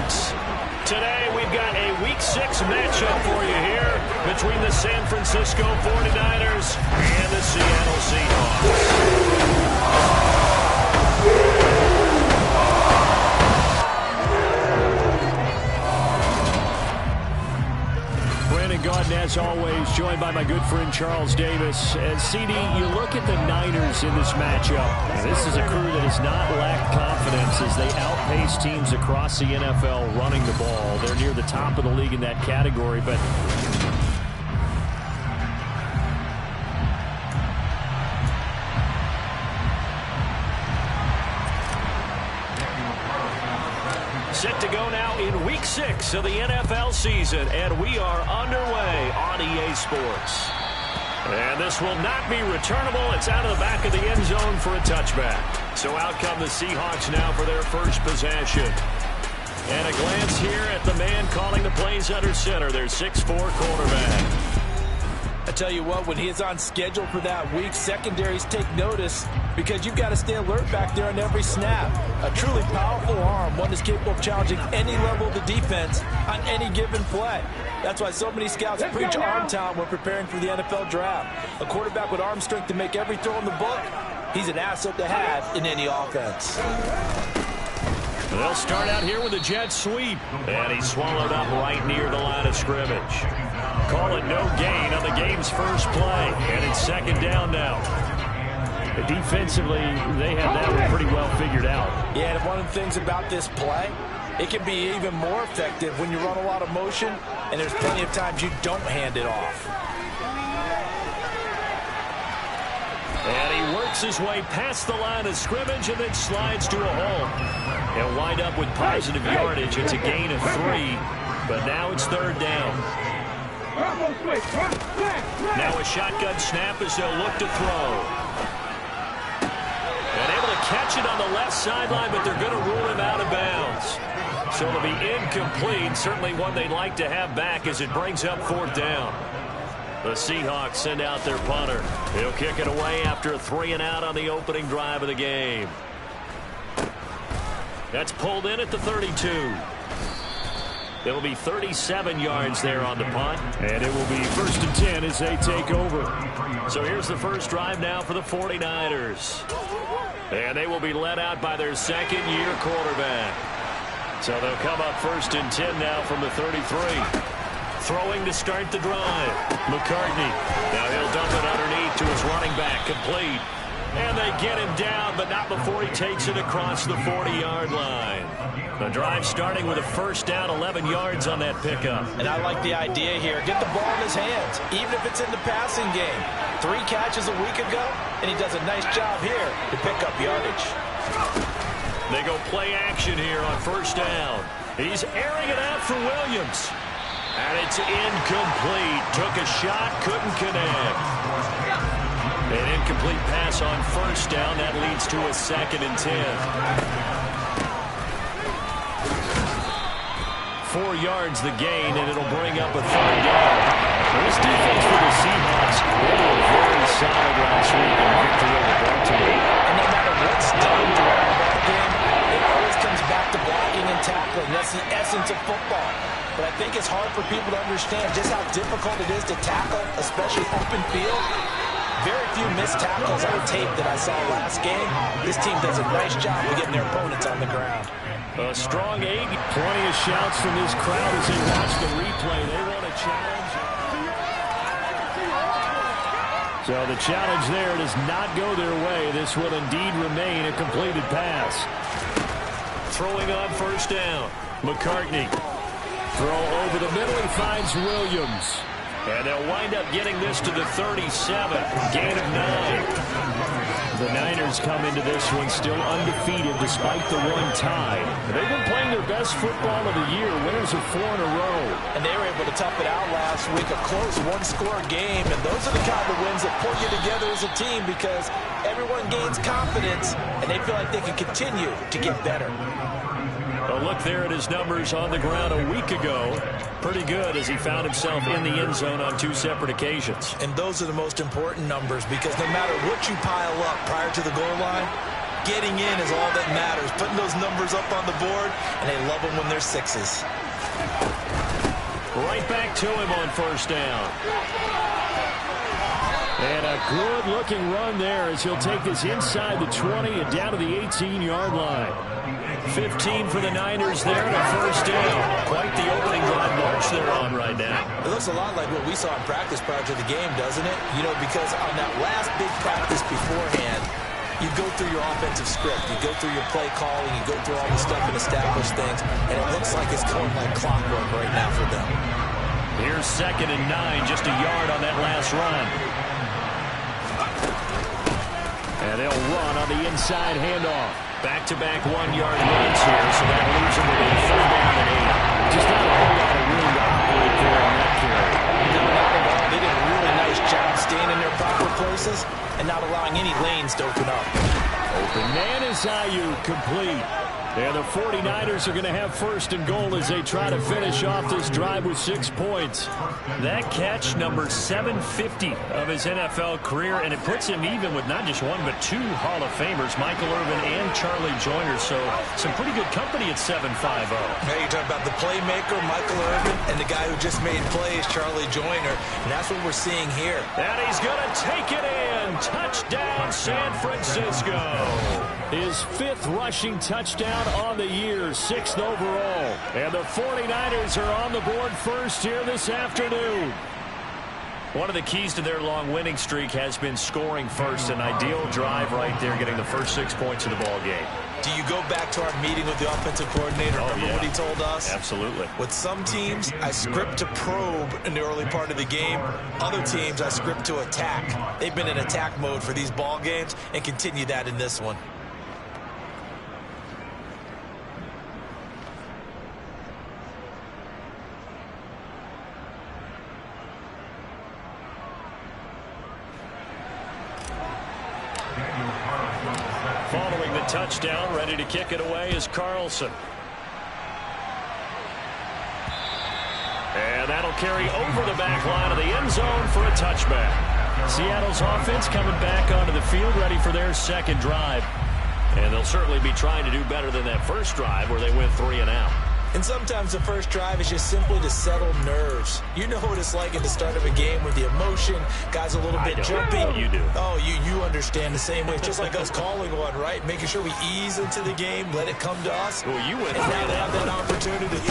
Seahawks. Today we've got a Week 6 matchup for you here between the San Francisco 49ers and the Seattle Seahawks. Garden, as always, joined by my good friend Charles Davis. And CD, you look at the Niners in this matchup, and this is a crew that has not lacked confidence as they outpace teams across the NFL running the ball. They're near the top of the league in that category, but set to go now in Week 6 of the NFL season, and we are underway on EA Sports. And this will not be returnable. It's out of the back of the end zone for a touchback. So out come the Seahawks now for their first possession. And a glance here at the man calling the plays under center, their 6'4" quarterback. I tell you what, when he is on schedule for that week, secondaries take notice because you've got to stay alert back there on every snap. A truly powerful arm, one is capable of challenging any level of the defense on any given play. That's why so many scouts preach arm talent when preparing for the NFL draft. A quarterback with arm strength to make every throw in the book, he's an asset to have in any offense. They'll start out here with a jet sweep, and he's swallowed up right near the line of scrimmage. Call it no gain on the game's first play, and it's second down now. Defensively, they have that one pretty well figured out. Yeah, and one of the things about this play, it can be even more effective when you run a lot of motion, and there's plenty of times you don't hand it off. And he works his way past the line of scrimmage and then slides to a hole. He'll wind up with positive yardage. It's a gain of 3, but now it's third down. Now a shotgun snap as they'll look to throw. And able to catch it on the left sideline, but they're going to rule him out of bounds. So it'll be incomplete. Certainly one they'd like to have back as it brings up fourth down. The Seahawks send out their punter. He'll kick it away after a 3-and-out on the opening drive of the game. That's pulled in at the 32. It'll be 37 yards there on the punt. And it will be 1st and 10 as they take over. So here's the first drive now for the 49ers. And they will be led out by their second-year quarterback. So they'll come up 1st and 10 now from the 33. Throwing to start the drive. McCartney. Now he'll dump it underneath to his running back. Complete. And they get him down, but not before he takes it across the 40-yard line. The drive starting with a first down, 11 yards on that pickup. And I like the idea here. Get the ball in his hands, even if it's in the passing game. 3 catches a week ago, and he does a nice job here to pick up yardage. They go play action here on first down. He's airing it out for Williams. And it's incomplete. Took a shot, couldn't connect. An incomplete pass on first down. That leads to a 2nd and 10. 4 yards the gain, and it'll bring up a 3rd down. This defense for the Seahawks, they were very solid last week in victory over Baltimore. And no matter what's done throughout that game, it always comes back to blocking and tackling. That's the essence of football. But I think it's hard for people to understand just how difficult it is to tackle, especially open field. Very few missed tackles on tape that I saw last game. This team does a nice job of getting their opponents on the ground. A strong 8. Plenty of shouts from this crowd as they watch the replay. They want a challenge. So the challenge there does not go their way. This will indeed remain a completed pass. Throwing on first down. McCartney. Throw over the middle. He finds Williams. And they'll wind up getting this to the 37. Gain of 9. The Niners come into this one still undefeated despite the one tie. They've been playing their best football of the year. Winners of 4 in a row. And they were able to tough it out last week. A close one-score game. And those are the kind of wins that pull you together as a team because everyone gains confidence and they feel like they can continue to get better. A look there at his numbers on the ground a week ago. Pretty good as he found himself in the end zone on 2 separate occasions. And those are the most important numbers because no matter what you pile up prior to the goal line, getting in is all that matters. Putting those numbers up on the board, and they love them when they're sixes. Right back to him on first down. And a good-looking run there as he'll take this inside the 20 and down to the 18-yard line. 15 for the Niners there and a first down. Quite the opening drive march they're on right now. It looks a lot like what we saw in practice prior to the game, doesn't it? You know, because on that last big practice beforehand, you go through your offensive script, you go through your play calling, you go through all the stuff and establish things, and it looks like it's going like clockwork right now for them. Here's 2nd and 9, just a yard on that last run. And they'll run on the inside handoff. Back-to-back 1-yard runs here, so that leaves them with a 3rd down and 8. Just not a whole lot of room to operate there on that carry. No, not at all. They did a really nice job staying in their proper places and not allowing any lanes to open up. Open man is Ayuk, complete. And the 49ers are going to have 1st and goal as they try to finish off this drive with 6 points. That catch, number 750 of his NFL career, and it puts him even with not just one but 2 Hall of Famers, Michael Irvin and Charlie Joyner. So some pretty good company at 750. Hey, you talk about the playmaker, Michael Irvin, and the guy who just made plays, Charlie Joyner, and that's what we're seeing here. And he's going to take it in. Touchdown, San Francisco. His 5th rushing touchdown on the year, 6th overall. And the 49ers are on the board first here this afternoon. One of the keys to their long winning streak has been scoring first. An ideal drive right there, getting the first 6 points of the ball game. Do you go back to our meeting with the offensive coordinator? Remember what he told us? Absolutely. With some teams, I script to probe in the early part of the game. Other teams, I script to attack. They've been in attack mode for these ball games and continue that in this one. Following the touchdown, ready to kick it away is Carlson. And that'll carry over the back line of the end zone for a touchback. Seattle's offense coming back onto the field, ready for their 2nd drive. And they'll certainly be trying to do better than that first drive where they went 3 and out. And sometimes the first drive is just simply to settle nerves. You know what it's like at the start of a game with the emotion, guys a little bit jumpy. You do. Oh, you understand the same way. It's just like us calling one, right? Making sure we ease into the game, let it come to us. Well, you went and now they have that opportunity.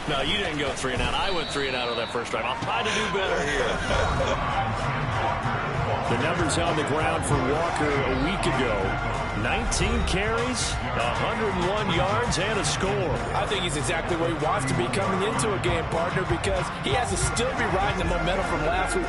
No, you didn't go 3 and out. I went 3 and out on that first drive. I'll try to do better here. The numbers on the ground for Walker a week ago. 19 carries, 101 yards, and a score. I think he's exactly where he wants to be coming into a game, partner, because he has to still be riding the momentum from last week.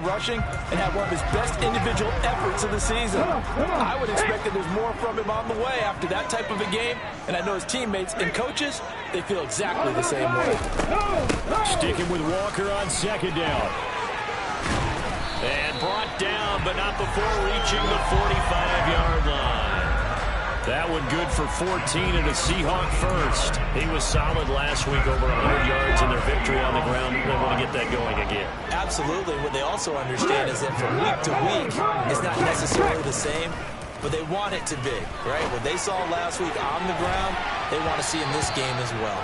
Rushing and have one of his best individual efforts of the season. I would expect that there's more from him on the way after that type of a game, and I know his teammates and coaches, they feel exactly the same way. Sticking with Walker on 2nd down. And brought down, but not before reaching the 45-yard line. That one good for 14 and a Seahawk first. He was solid last week, over 100 yards in their victory on the ground. They want to get that going again. Absolutely. What they also understand is that from week to week, it's not necessarily the same, but they want it to be, right? What they saw last week on the ground, they want to see in this game as well.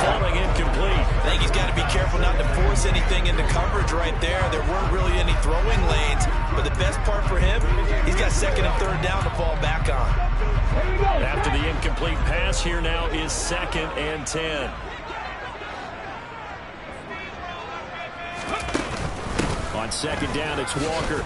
Falling incomplete. I think he's got to be careful not to force anything into coverage right there. There weren't really any throwing lanes, but the best part for him, he's got 2nd and 3rd down to fall back on. After the incomplete pass, here now is 2nd and 10. On 2nd down, it's Walker.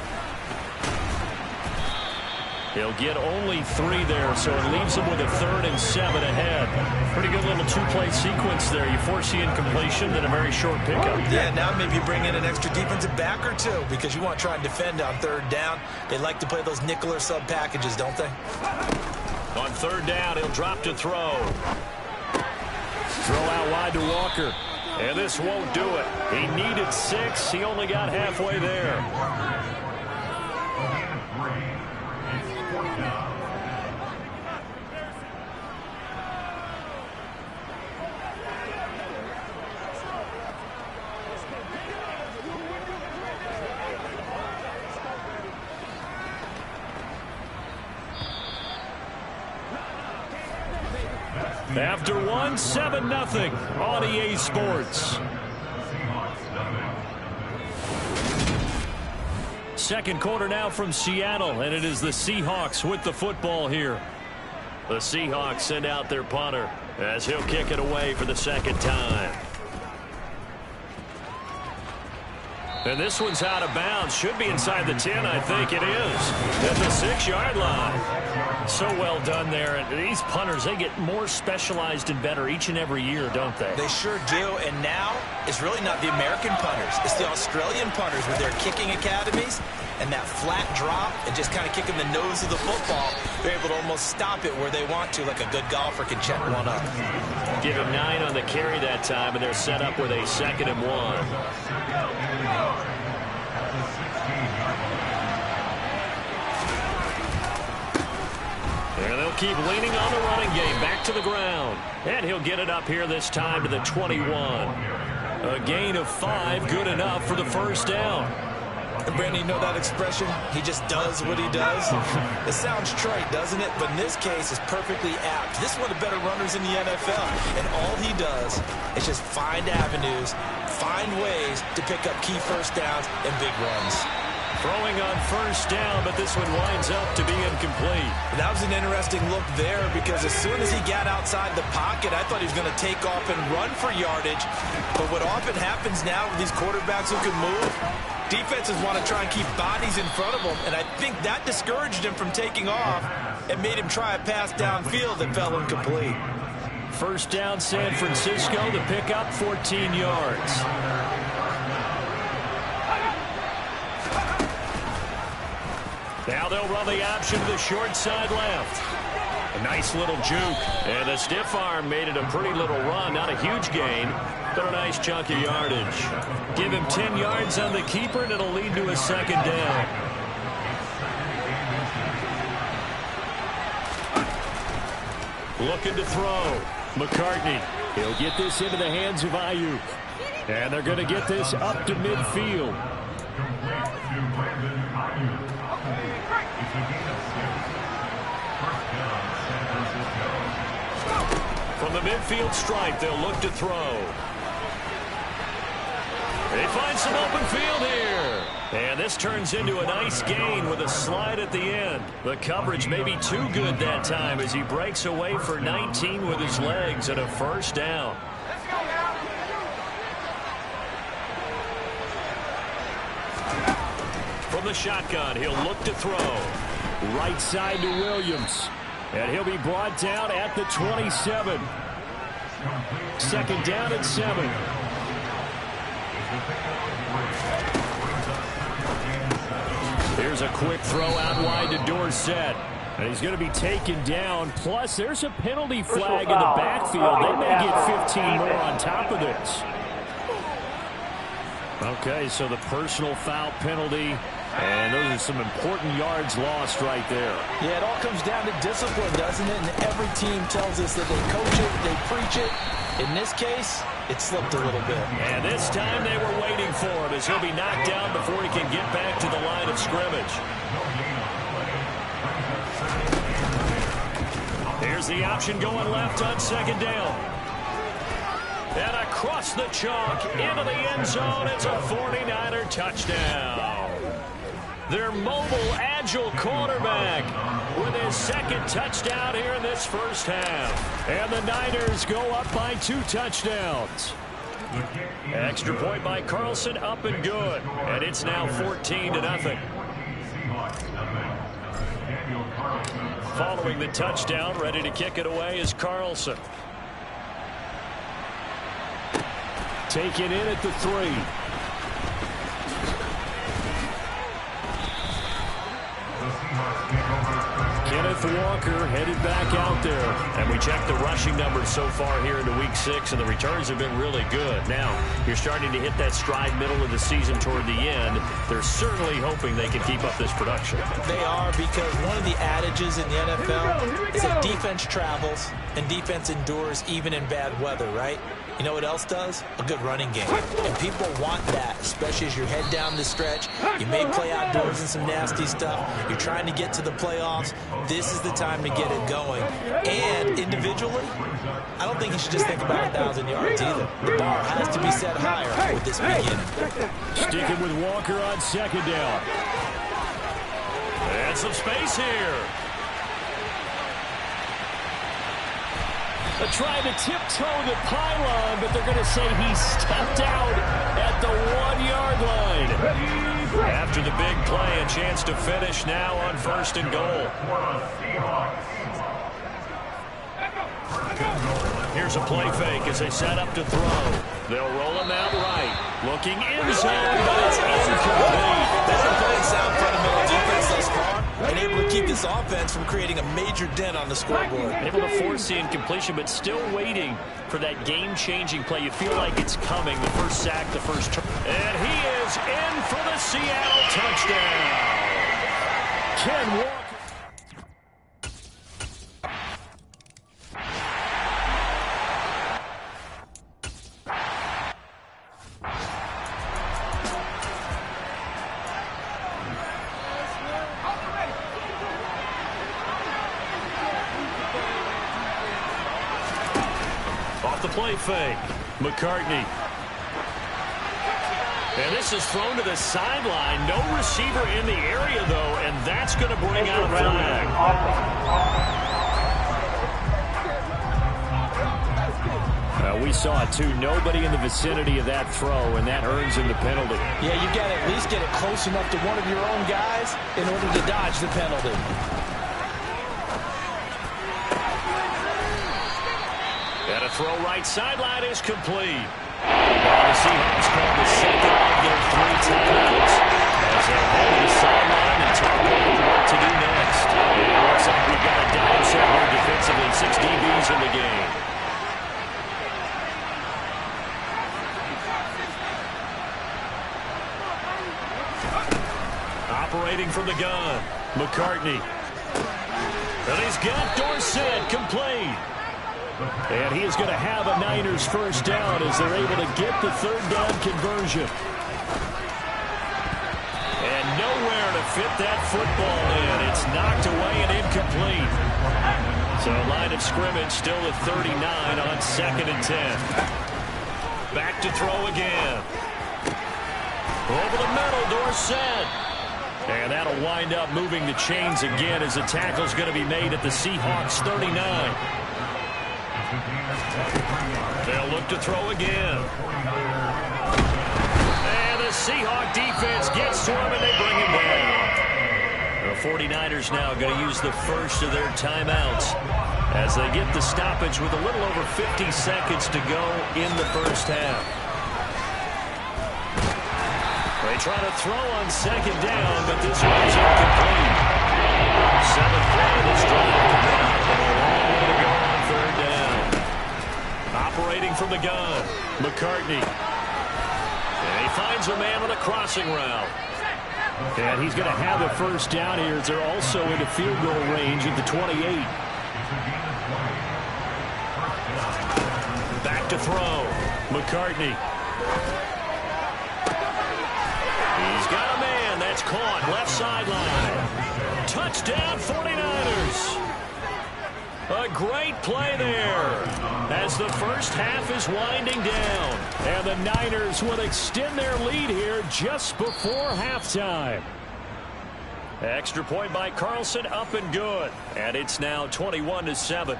He'll get only 3 there, so it leaves him with a 3rd and 7 ahead. Pretty good little 2-play sequence there. You force the incompletion, then a very short pickup. Yeah, now maybe you bring in an extra defensive back or 2 because you want to try and defend on 3rd down. They like to play those nickel or sub packages, don't they? On 3rd down, he'll drop to throw. Throw out wide to Walker. And this won't do it. He needed 6. He only got halfway there. After one, 7-0 on EA Sports. Second quarter now from Seattle, and it is the Seahawks with the football here. The Seahawks send out their punter as he'll kick it away for the second time. And this one's out of bounds. Should be inside the 10, I think it is. At the 6-yard line. So well done there. And these punters, they get more specialized and better each and every year, don't they? They sure do. And now it's really not the American punters. It's the Australian punters with their kicking academies. And that flat drop and just kind of kicking the nose of the football, they're able to almost stop it where they want to, like a good golfer can check one up. Give him 9 on the carry that time, and they're set up with a 2nd and 1. And they'll keep leaning on the running game. Back to the ground. And he'll get it up here this time to the 21. A gain of 5, good enough for the first down. And Brandon, you know that expression? He just does what he does. It sounds trite, doesn't it? But in this case, it's perfectly apt. This is one of the better runners in the NFL. And all he does is just find avenues, find ways to pick up key first downs and big runs. Throwing on first down, but this one winds up to be incomplete. That was an interesting look there because as soon as he got outside the pocket, I thought he was going to take off and run for yardage. But what often happens now with these quarterbacks who can move, defenses want to try and keep bodies in front of them, and I think that discouraged him from taking off and made him try a pass downfield that fell incomplete. First down, San Francisco, the pickup, 14 yards. Now they'll run the option to the short side left. A nice little juke. And the stiff arm made it a pretty little run. Not a huge gain, but a nice chunk of yardage. Give him 10 yards on the keeper, and it'll lead to a 2nd down. Looking to throw. McCartney. He'll get this into the hands of Ayuk. And they're going to get this up to midfield. From the midfield stripe, they'll look to throw. They find some open field here. And this turns into a nice gain with a slide at the end. The coverage may be too good that time as he breaks away for 19 with his legs and a first down. From the shotgun, he'll look to throw. Right side to Williams. And he'll be brought down at the 27. 2nd down and 7. Here's a quick throw out wide to Dorsett. And he's going to be taken down. Plus, there's a penalty flag in the backfield. They may get 15 more on top of this. Okay, so the personal foul penalty. And those are some important yards lost right there. Yeah, it all comes down to discipline, doesn't it? And every team tells us that they coach it, they preach it. In this case, it slipped a little bit. And this time they were waiting for him as he'll be knocked down before he can get back to the line of scrimmage. Here's the option going left on 2nd down. And across the chalk into the end zone. It's a 49er touchdown. Their mobile, agile quarterback with his 2nd touchdown here in this first half. And the Niners go up by 2 touchdowns. Extra point by Carlson, up and good. And it's now 14-0. Following the touchdown, ready to kick it away is Carlson. Taken in at the 3. Kenneth Walker headed back out there. And we checked the rushing numbers so far here into Week 6, and the returns have been really good. Now, you're starting to hit that stride middle of the season toward the end. They're certainly hoping they can keep up this production. They are, because one of the adages in the NFL is that defense travels and defense endures even in bad weather, right? You know what else does? A good running game. And people want that, especially as you head down the stretch. You may play outdoors in some nasty stuff. You're trying to get to the playoffs. this is the time to get it going. And individually, I don't think he should just think about 1,000 yards either. The bar has to be set higher with this beginning. Sticking with Walker on second down. And some space here. They're trying to tiptoe the pylon, but they're going to say he stepped out at the 1-yard line. After the big play, a chance to finish now on 1st and goal. Here's a play fake as they set up to throw. They'll roll him out right. Looking in zone, but it's incomplete. They've been playing sound fundamental defense thus far and able to keep this offense from creating a major dent on the scoreboard. Able to force the incompletion, but still waiting for that game-changing play. You feel like it's coming. The first sack, the first turn. And he is in for the Seattle touchdown. Ken Walker. The play fake. McCartney. And this is thrown to the sideline. No receiver in the area, though, and that's going to bring out a flag. We saw it, too. Nobody in the vicinity of that throw, and that earns him the penalty. Yeah, you got to at least get it close enough to one of your own guys in order to dodge the penalty. And a throw right sideline is complete. Now the Seahawks call the second of their 3 timeouts as they head to the sideline and talk over what to do next. It looks like we've got a dime set here defensively. 6 DBs in the game. Operating from the gun, McCartney. And he's got Dorsett complete. And he is going to have a Niners first down as they're able to get the 3rd down conversion. And nowhere to fit that football in. It's knocked away and incomplete. So line of scrimmage still at 39 on 2nd and 10. Back to throw again. Over the middle, Dorsett. And that'll wind up moving the chains again as the tackle's going to be made at the Seahawks 39. They'll look to throw again. And the Seahawk defense gets to him and they bring him down. The 49ers now going to use the first of their timeouts as they get the stoppage with a little over 50 seconds to go in the first half. They try to throw on 2nd down, but this one's incomplete. 7th play of this drive. A long way to go on 3rd down. Operating from the gun, McCartney. And he finds a man on a crossing route. And he's going to have a first down here as they're also into field goal range at the 28. Back to throw, McCartney. He's got a man that's caught left sideline. Touchdown 49ers. A great play there as the first half is winding down. And the Niners will extend their lead here just before halftime. Extra point by Carlson, up and good. And it's now 21-7.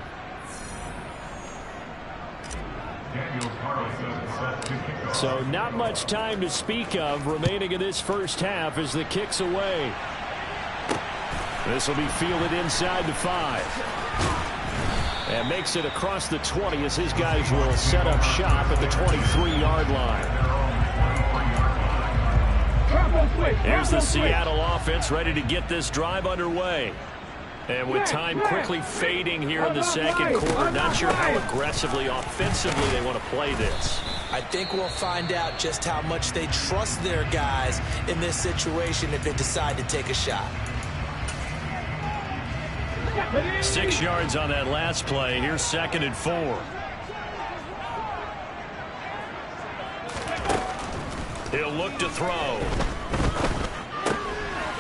So not much time to speak of remaining in this first half as the kick's away. This will be fielded inside the 5. And makes it across the 20 as his guys will set up shop at the 23-yard line. Here's the Seattle offense ready to get this drive underway. And with time quickly fading here in the second quarter, not sure how aggressively, offensively they want to play this. I think we'll find out just how much they trust their guys in this situation if they decide to take a shot. 6 yards on that last play. Here's 2nd and 4. He'll look to throw.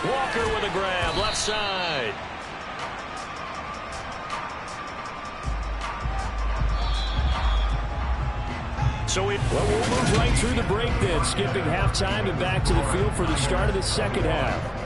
Walker with a grab, left side. Well, we'll move right through the break then, skipping halftime and back to the field for the start of the second half.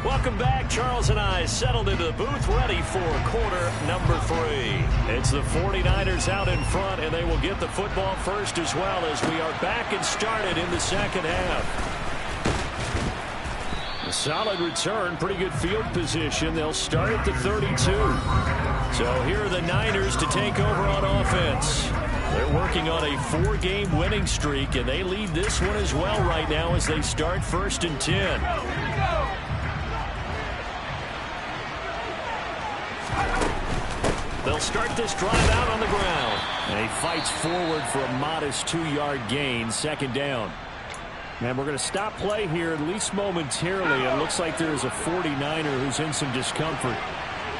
Welcome back. Charles and I settled into the booth, ready for quarter number 3. It's the 49ers out in front, and they will get the football first as well as we are back and started in the second half. A solid return, pretty good field position. They'll start at the 32. So here are the Niners to take over on offense. They're working on a 4-game winning streak, and they lead this one as well right now as they start 1st and 10. They'll start this drive out on the ground. And he fights forward for a modest 2-yard gain, second down. And we're going to stop play here at least momentarily. It looks like there's a 49er who's in some discomfort.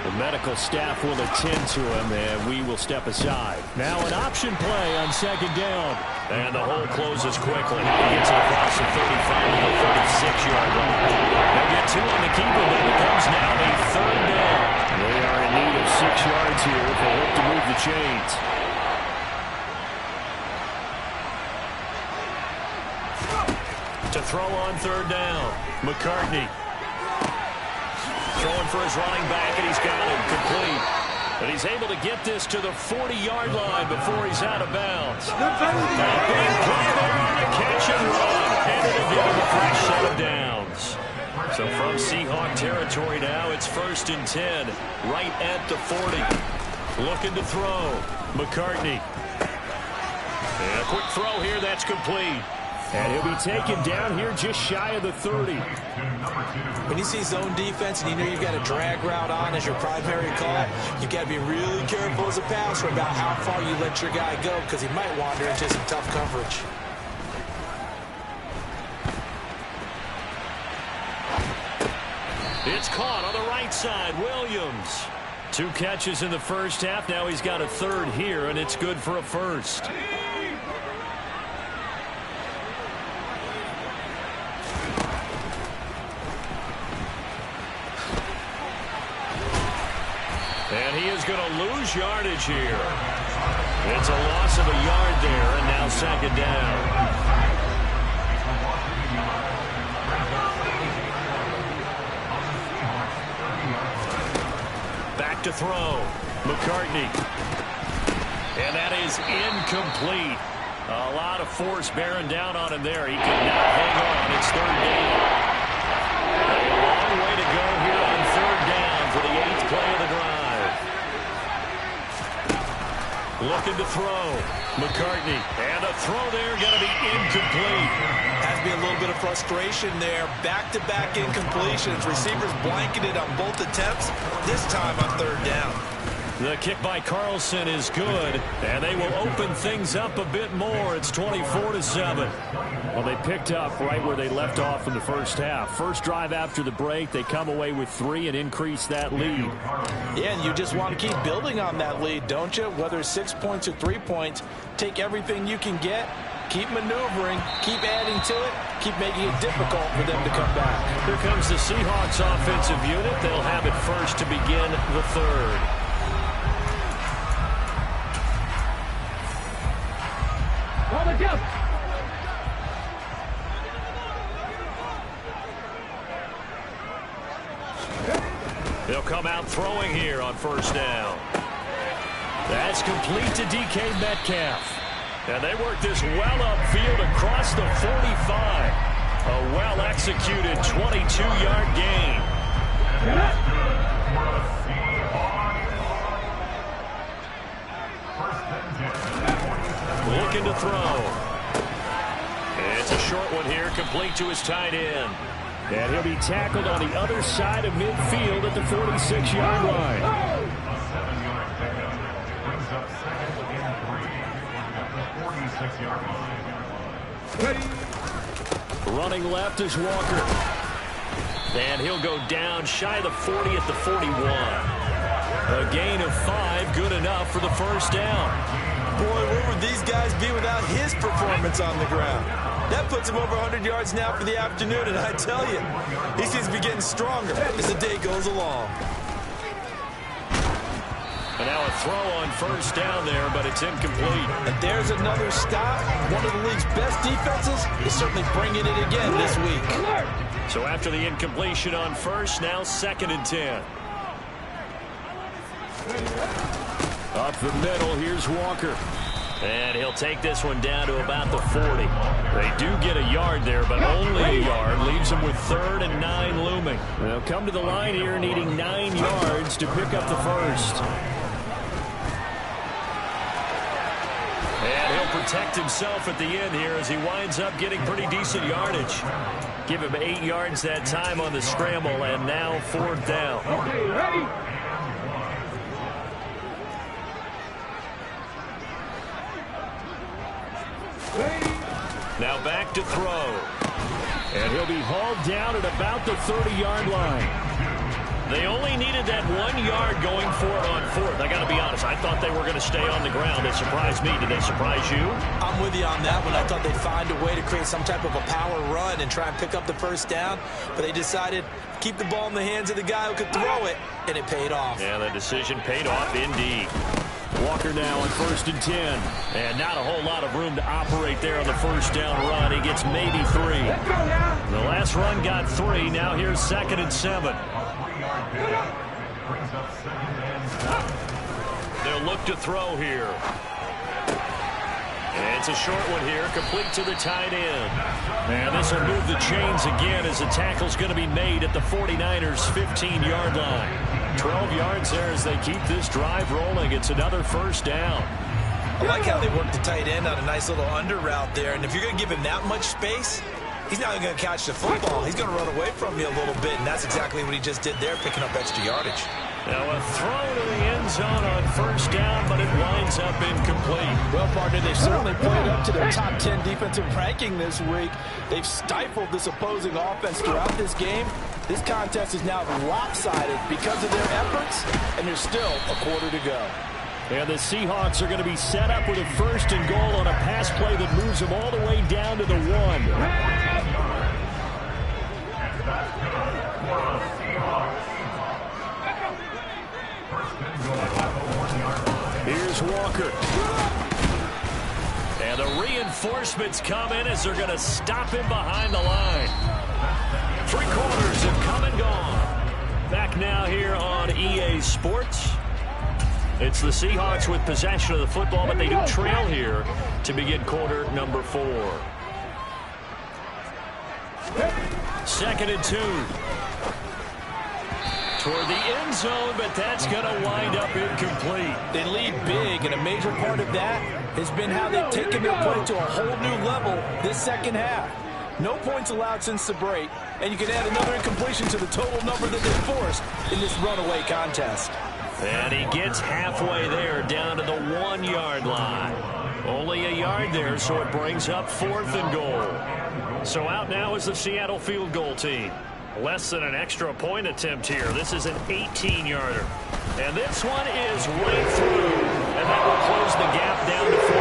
The medical staff will attend to him, and we will step aside. Now an option play on second down. And the hole closes quickly. He gets it across the 35 to the 36-yard line. They'll get 2 on the keeper, but it becomes now a 3rd down. They are in need of 6 yards here if they hope to move the chains. To throw on 3rd down, McCartney. Throwing for his running back, and he's got him complete. But he's able to get this to the 40-yard line before he's out of bounds. A big play there on the catch and run. And it'll give him a fresh set of downs. So from Seahawk territory now, it's 1st and 10, right at the 40. Looking to throw. McCartney. And a quick throw here, that's complete. And he'll be taken down here just shy of the 30. When you see zone defense and you know you've got a drag route on as your primary call, you've got to be really careful as a passer about how far you let your guy go because he might wander into some tough coverage. It's caught on the right side. Williams. 2 catches in the first half. Now he's got a 3rd here, and it's good for a 1st. And he is going to lose yardage here. It's a loss of a yard there, and now 2nd down. Back to throw. McCartney. And that is incomplete. A lot of force bearing down on him there. He could not hang on. It's 3rd down. A long way to go here on 3rd down for the 8th play of the drive. Looking to throw. McCartney. And a throw there going to be incomplete. Has to be a little bit of frustration there. Back-to-back incompletions. Receivers blanketed on both attempts. This time on 3rd down. The kick by Carlson is good, and they will open things up a bit more. It's 24-7. Well, they picked up right where they left off in the first half. First drive after the break, they come away with 3 and increase that lead. Yeah, and you just want to keep building on that lead, don't you? Whether it's 6 points or 3 points, take everything you can get, keep maneuvering, keep adding to it, keep making it difficult for them to come back. Here comes the Seahawks offensive unit. They'll have it first to begin the 3rd. They'll come out throwing here on 1st down. That's complete to DK Metcalf. And they work this well upfield across the 45. A well-executed 22-yard gain. Looking to throw. It's a short one here, complete to his tight end. And he'll be tackled on the other side of midfield at the 46-yard line. Running left is Walker. And he'll go down shy of the 40 at the 41. A gain of 5, good enough for the first down. Boy, where would these guys be without his performance on the ground? That puts him over 100 yards now for the afternoon, and I tell you, he seems to be getting stronger as the day goes along. And now a throw on first down there, but it's incomplete. And there's another stop. One of the league's best defenses is certainly bringing it again this week. So after the incompletion on first, now 2nd and 10. Up the middle, here's Walker. And he'll take this one down to about the 40. They do get a yard there, but only a yard. Leaves them with 3rd and 9 looming. They'll come to the line here needing 9 yards to pick up the first. And he'll protect himself at the end here as he winds up getting pretty decent yardage. Give him 8 yards that time on the scramble, and now 4th down. Okay, ready? Now back to throw. And he'll be hauled down at about the 30-yard line. They only needed that 1 yard going for it on 4th. I got to be honest, I thought they were going to stay on the ground. It surprised me. Did they surprise you? I'm with you on that one. I thought they'd find a way to create some type of a power run and try and pick up the first down, but they decided to keep the ball in the hands of the guy who could throw it, and it paid off. Yeah, the decision paid off indeed. Walker now on 1st and 10. And not a whole lot of room to operate there on the first down run. He gets maybe 3. The last run got 3. Now here's 2nd and 7. They'll look to throw here. And it's a short one here, complete to the tight end. And this will move the chains again as the tackle's going to be made at the 49ers' 15-yard line. 12 yards there as they keep this drive rolling. It's another first down. I like how they work the tight end on a nice little under route there. And if you're going to give him that much space, he's not going to catch the football. He's going to run away from you a little bit, and that's exactly what he just did there, picking up extra yardage. Now a throw to the end zone on first down, but it winds up incomplete. Well, partner, they've certainly played up to their top 10 defensive ranking this week. They've stifled this opposing offense throughout this game. This contest is now lopsided because of their efforts, and there's still a quarter to go. And the Seahawks are going to be set up with a 1st and goal on a pass play that moves them all the way down to the 1. Here's Walker. And the reinforcements come in as they're going to stop him behind the line. 3 quarters have come and gone. Back now here on EA Sports. It's the Seahawks with possession of the football, but they do trail here to begin quarter number 4. 2nd and 2. Toward the end zone, but that's going to wind up incomplete. They lead big, and a major part of that has been how they've taken their play to a whole new level this second half. No points allowed since the break, and you can add another incompletion to the total number that they forced in this runaway contest. And he gets halfway there, down to the 1-yard line. Only a yard there, so it brings up 4th and goal. So out now is the Seattle field goal team. Less than an extra point attempt here. This is an 18-yarder. And this one is right through. And that will close the gap down to 14.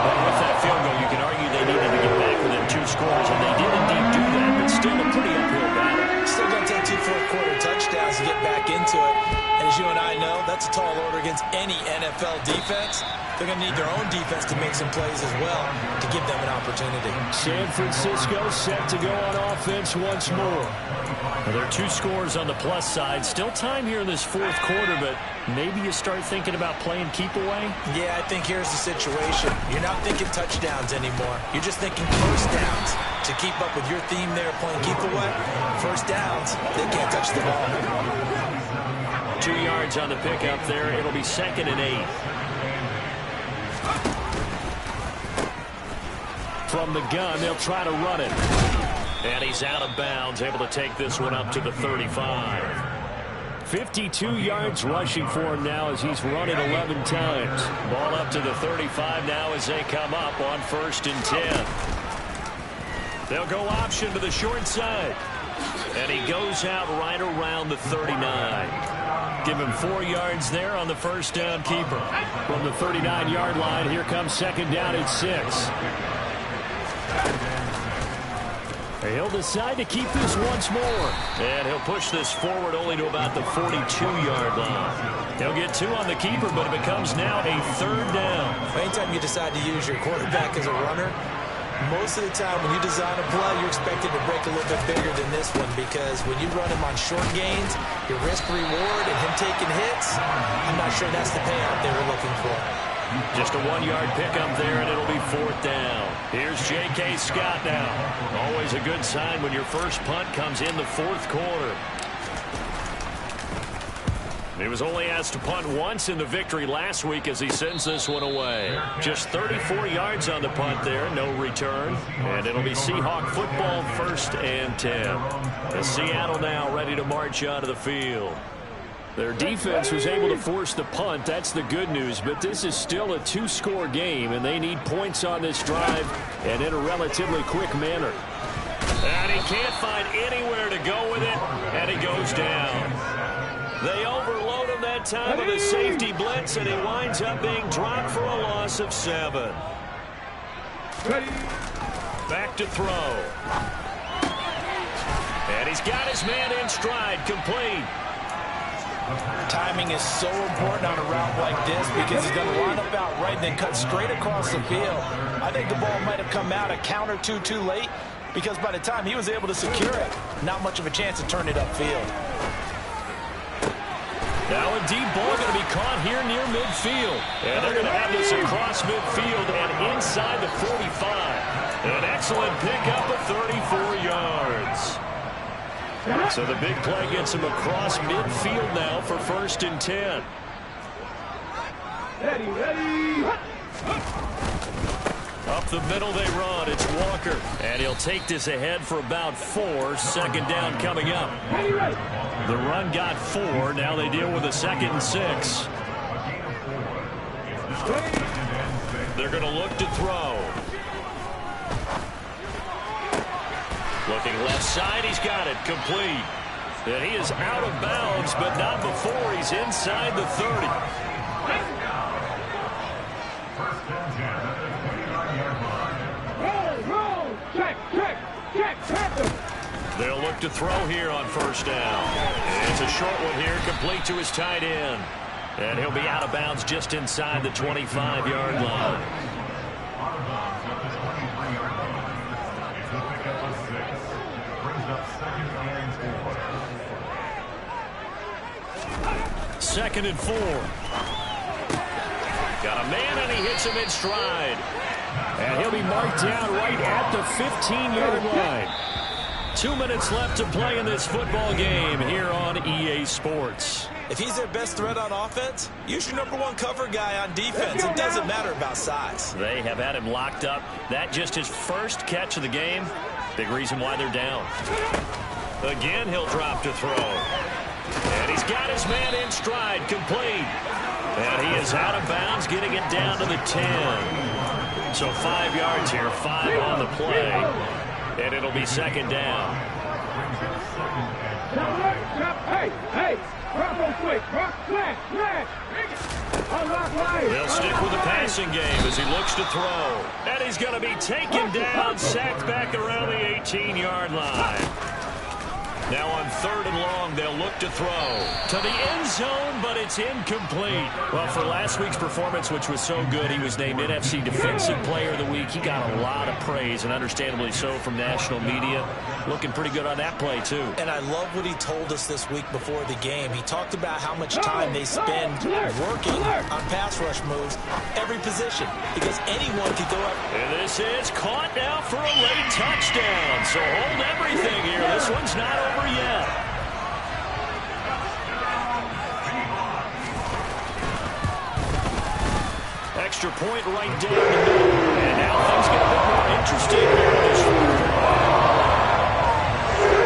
But with that field goal, you can argue they needed to get back within 2 scores, and they did indeed do that, but still a pretty uphill battle. Still going to take 2 fourth-quarter touchdowns to get back into it. And as you and I know, that's a tall order against any NFL defense. They're going to need their own defense to make some plays as well to give them an opportunity. San Francisco set to go on offense once more. Well, there are 2 scores on the plus side. Still time here in this 4th quarter, but maybe you start thinking about playing keep away? Yeah, I think here's the situation. You're not thinking touchdowns anymore. You're just thinking first downs. To keep up with your theme there, playing keep away, first downs, they can't touch the ball. 2 yards on the pickup there. It'll be 2nd and 8. From the gun, they'll try to run it. And he's out of bounds, able to take this one up to the 35. 52 yards rushing for him now as he's run it 11 times. Ball up to the 35 now as they come up on 1st and 10. They'll go option to the short side. And he goes out right around the 39. Give him 4 yards there on the first down keeper. From the 39-yard line, here comes second down at 6. He'll decide to keep this once more. And he'll push this forward only to about the 42-yard line. He'll get 2 on the keeper, but it becomes now a third down. Anytime you decide to use your quarterback as a runner, most of the time when you design a play, you're expected to break a little bit bigger than this one, because when you run him on short gains, your risk-reward and him taking hits, I'm not sure that's the payout they were looking for. Just a 1-yard pickup there, and it'll be 4th down. Here's J.K. Scott now. Always a good sign when your first punt comes in the 4th quarter. He was only asked to punt once in the victory last week as he sends this one away. Just 34 yards on the punt there, no return. And it'll be Seahawk football, 1st and 10. As Seattle now ready to march onto the field. Their defense was able to force the punt. That's the good news. But this is still a 2-score game, and they need points on this drive and in a relatively quick manner. And he can't find anywhere to go with it, and he goes down. They overload him that time with a safety blitz, and he winds up being dropped for a loss of 7. Back to throw. And he's got his man in stride, complete. Timing is so important on a route like this, because he's going to line up out right and then cut straight across the field. I think the ball might have come out a count or two too late, because by the time he was able to secure it, not much of a chance to turn it upfield. Now a deep ball going to be caught here near midfield. And they're going to have this across midfield and inside the 45. An excellent pickup of 34 yards. So the big play gets him across midfield now for 1st and 10. Ready. Up the middle they run. It's Walker. And he'll take this ahead for about 4. 2nd down coming up. The run got 4. Now they deal with a 2nd and 6. They're going to look to throw. Looking left side, he's got it, complete. And he is out of bounds, but not before he's inside the 30. Roll, check. They'll look to throw here on 1st down. It's a short one here, complete to his tight end. And he'll be out of bounds just inside the 25-yard line. Second and 4. Got a man, and he hits him in stride. And he'll be marked down right at the 15-yard line. 2 minutes left to play in this football game here on EA Sports. If he's their best threat on offense, use your #1 cover guy on defense. It doesn't matter about size. They have had him locked up. That just his first catch of the game. Big reason why they're down. Again, he'll drop to throw. And he's got his man in stride, complete. And he is out of bounds, getting it down to the 10. So 5 yards here, 5 on the play. And it'll be 2nd down. Hey, drop on quick, drop, flash. They'll stick with the passing game as he looks to throw. And he's going to be taken down, sacked back around the 18-yard line. Now on 3rd and long, they'll look to throw to the end zone, but it's incomplete. Well, for last week's performance, which was so good, he was named NFC Defensive Player of the Week. He got a lot of praise, and understandably so, from national media. Looking pretty good on that play, too. And I love what he told us this week before the game. He talked about how much time they spend working on pass rush moves, every position, because anyone could go up. And this is caught now for a late touchdown. So hold everything here. This one's not over yet. Extra point right down the middle. And now things get a bit more interesting here in this fourth quarter.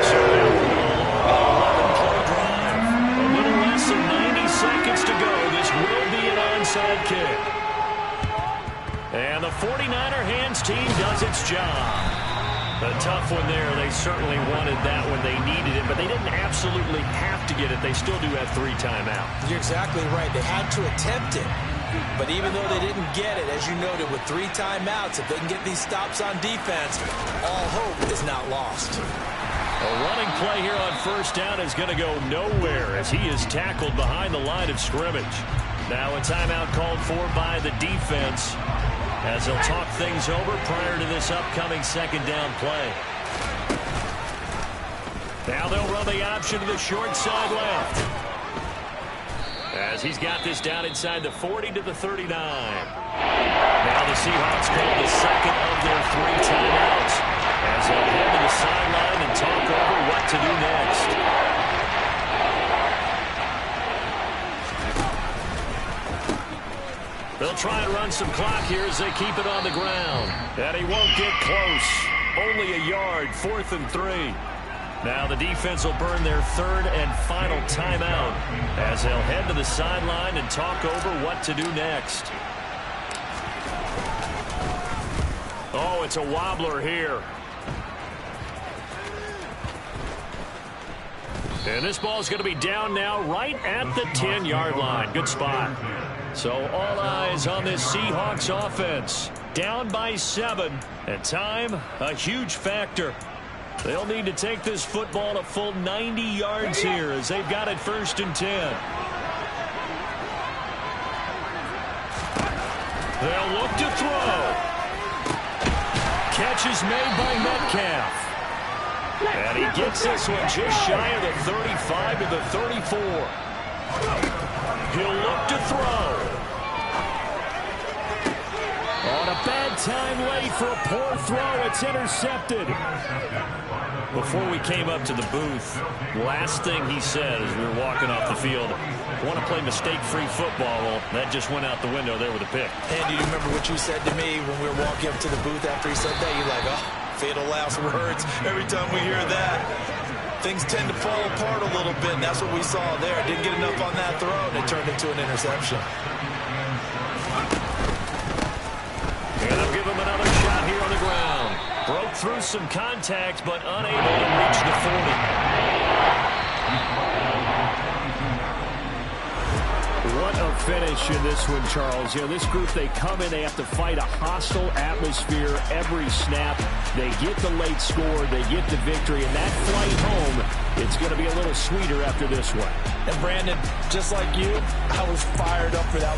So now we're on an 11-play drive. A little less than 90 seconds to go. This will be an onside kick. And the 49er hands team does its job. A tough one there. They certainly wanted that when they needed it, but they didn't absolutely have to get it. They still do have 3 timeouts. You're exactly right. They had to attempt it. But even though they didn't get it, as you noted, with 3 timeouts, if they can get these stops on defense, all hope is not lost. A running play here on first down is going to go nowhere as he is tackled behind the line of scrimmage. Now a timeout called for by the defense as they'll talk things over prior to this upcoming second down play. Now they'll run the option to the short side left. As he's got this down inside the 40 to the 39. Now the Seahawks call the second of their 3 timeouts as they'll head to the sideline and talk over what to do next. They'll try and run some clock here as they keep it on the ground. And he won't get close. Only a yard, 4th and 3. Now the defense will burn their 3rd and final timeout as they'll head to the sideline and talk over what to do next. Oh, it's a wobbler here. And this ball is going to be down now right at the 10-yard line. Good spot. So all eyes on this Seahawks offense. Down by 7. And time, a huge factor. They'll need to take this football a full 90 yards here as they've got it 1st and 10. They'll look to throw. Catch is made by Metcalf. And he gets this one just shy of the 35 to the 34. He'll look to throw. On a bad time late for a poor throw. It's intercepted. Before we came up to the booth, last thing he said as we were walking off the field, want to play mistake-free football. Well, that just went out the window there with a pick. And do you remember what you said to me when we were walking up to the booth after he said that? You're like, oh, fatal last words. Every time we hear that, things tend to fall apart a little bit, and that's what we saw there. Didn't get enough on that throw, and it turned into an interception. And they'll give him another shot here on the ground. Broke through some contact, but unable to reach the 40. What a finish in this one, Charles. You know, this group, they come in, they have to fight a hostile atmosphere every snap. They get the late score, they get the victory, and that flight home, it's going to be a little sweeter after this one. And Brandon, just like you, I was fired up for that